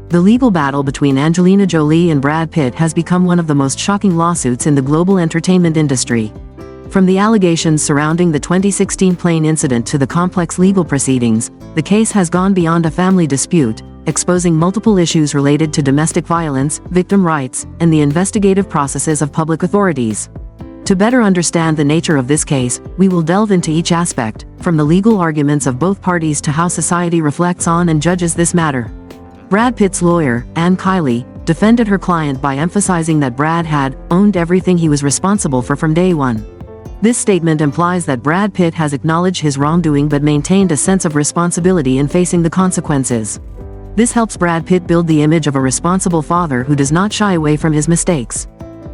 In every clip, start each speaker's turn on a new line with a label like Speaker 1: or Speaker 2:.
Speaker 1: The legal battle between Angelina Jolie and Brad Pitt has become one of the most shocking lawsuits in the global entertainment industry. From the allegations surrounding the 2016 plane incident to the complex legal proceedings, the case has gone beyond a family dispute, exposing multiple issues related to domestic violence, victim rights, and the investigative processes of public authorities. To better understand the nature of this case, we will delve into each aspect, from the legal arguments of both parties to how society reflects on and judges this matter. Brad Pitt's lawyer, Ann Kiley, defended her client by emphasizing that Brad had owned everything he was responsible for from day one. This statement implies that Brad Pitt has acknowledged his wrongdoing but maintained a sense of responsibility in facing the consequences. This helps Brad Pitt build the image of a responsible father who does not shy away from his mistakes.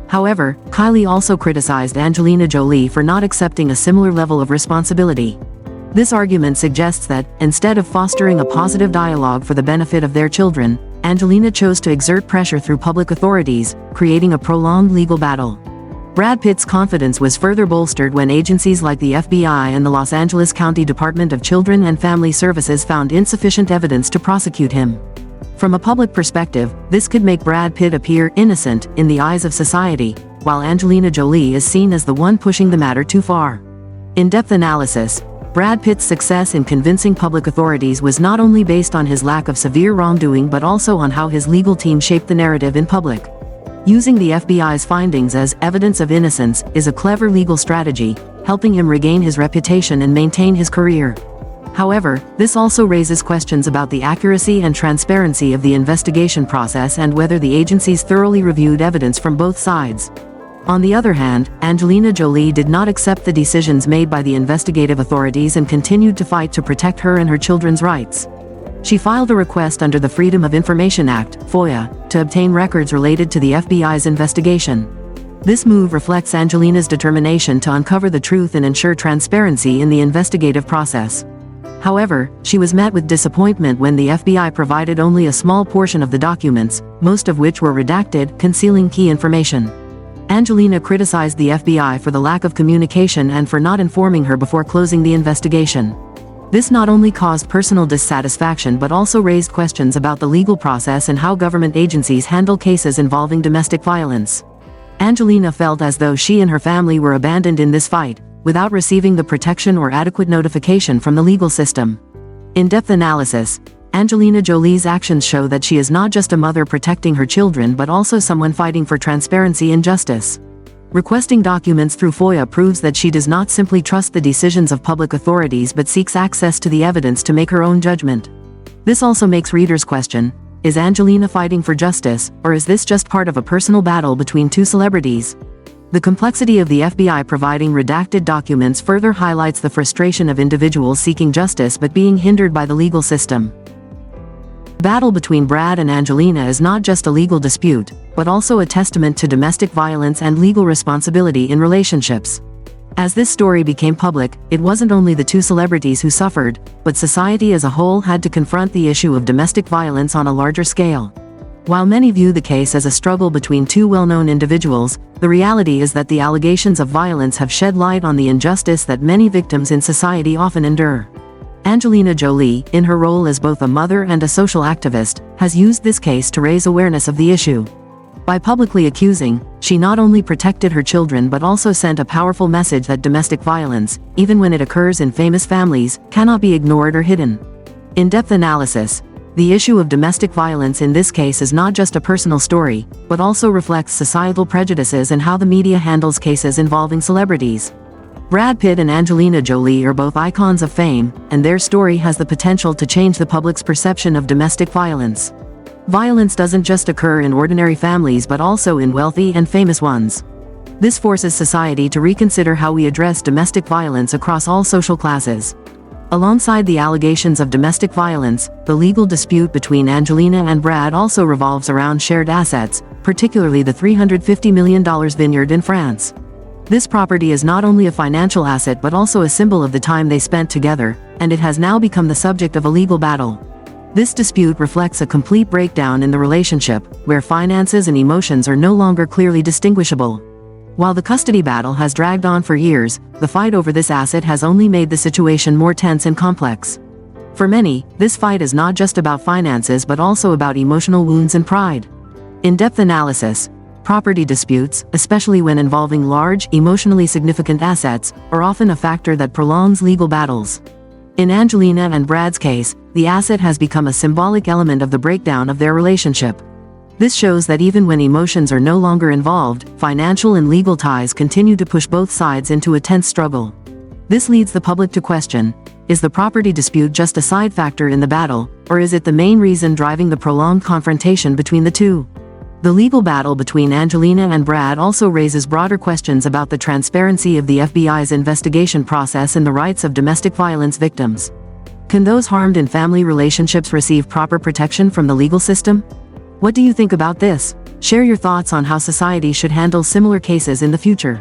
Speaker 1: However, Kiley also criticized Angelina Jolie for not accepting a similar level of responsibility. This argument suggests that, instead of fostering a positive dialogue for the benefit of their children, Angelina chose to exert pressure through public authorities, creating a prolonged legal battle. Brad Pitt's confidence was further bolstered when agencies like the FBI and the Los Angeles County Department of Children and Family Services found insufficient evidence to prosecute him. From a public perspective, this could make Brad Pitt appear innocent in the eyes of society, while Angelina Jolie is seen as the one pushing the matter too far. In-depth analysis. Brad Pitt's success in convincing public authorities was not only based on his lack of severe wrongdoing but also on how his legal team shaped the narrative in public. Using the FBI's findings as evidence of innocence is a clever legal strategy, helping him regain his reputation and maintain his career. However, this also raises questions about the accuracy and transparency of the investigation process and whether the agencies thoroughly reviewed evidence from both sides. On the other hand, Angelina Jolie did not accept the decisions made by the investigative authorities and continued to fight to protect her and her children's rights. She filed a request under the Freedom of Information Act, FOIA, to obtain records related to the FBI's investigation. This move reflects Angelina's determination to uncover the truth and ensure transparency in the investigative process. However, she was met with disappointment when the FBI provided only a small portion of the documents, most of which were redacted, concealing key information. Angelina criticized the FBI for the lack of communication and for not informing her before closing the investigation. This not only caused personal dissatisfaction but also raised questions about the legal process and how government agencies handle cases involving domestic violence. Angelina felt as though she and her family were abandoned in this fight, without receiving the protection or adequate notification from the legal system. In-depth analysis. Angelina Jolie's actions show that she is not just a mother protecting her children but also someone fighting for transparency and justice. Requesting documents through FOIA proves that she does not simply trust the decisions of public authorities but seeks access to the evidence to make her own judgment. This also makes readers question, is Angelina fighting for justice, or is this just part of a personal battle between two celebrities? The complexity of the FBI providing redacted documents further highlights the frustration of individuals seeking justice but being hindered by the legal system. The battle between Brad and Angelina is not just a legal dispute, but also a testament to domestic violence and legal responsibility in relationships. As this story became public, it wasn't only the two celebrities who suffered, but society as a whole had to confront the issue of domestic violence on a larger scale. While many view the case as a struggle between two well-known individuals, the reality is that the allegations of violence have shed light on the injustice that many victims in society often endure. Angelina Jolie, in her role as both a mother and a social activist, has used this case to raise awareness of the issue. By publicly accusing, she not only protected her children but also sent a powerful message that domestic violence, even when it occurs in famous families, cannot be ignored or hidden. In-depth analysis. The issue of domestic violence in this case is not just a personal story, but also reflects societal prejudices and how the media handles cases involving celebrities. Brad Pitt and Angelina Jolie are both icons of fame, and their story has the potential to change the public's perception of domestic violence. Violence doesn't just occur in ordinary families but also in wealthy and famous ones. This forces society to reconsider how we address domestic violence across all social classes. Alongside the allegations of domestic violence, the legal dispute between Angelina and Brad also revolves around shared assets, particularly the $350 million Vineyard in France. This property is not only a financial asset but also a symbol of the time they spent together, and it has now become the subject of a legal battle. This dispute reflects a complete breakdown in the relationship, where finances and emotions are no longer clearly distinguishable. While the custody battle has dragged on for years, the fight over this asset has only made the situation more tense and complex. For many, this fight is not just about finances but also about emotional wounds and pride. In-depth analysis. Property disputes, especially when involving large, emotionally significant assets, are often a factor that prolongs legal battles. In Angelina and Brad's case, the asset has become a symbolic element of the breakdown of their relationship. This shows that even when emotions are no longer involved, financial and legal ties continue to push both sides into a tense struggle. This leads the public to question, is the property dispute just a side factor in the battle, or is it the main reason driving the prolonged confrontation between the two? The legal battle between Angelina and Brad also raises broader questions about the transparency of the FBI's investigation process and the rights of domestic violence victims. Can those harmed in family relationships receive proper protection from the legal system? What do you think about this? Share your thoughts on how society should handle similar cases in the future.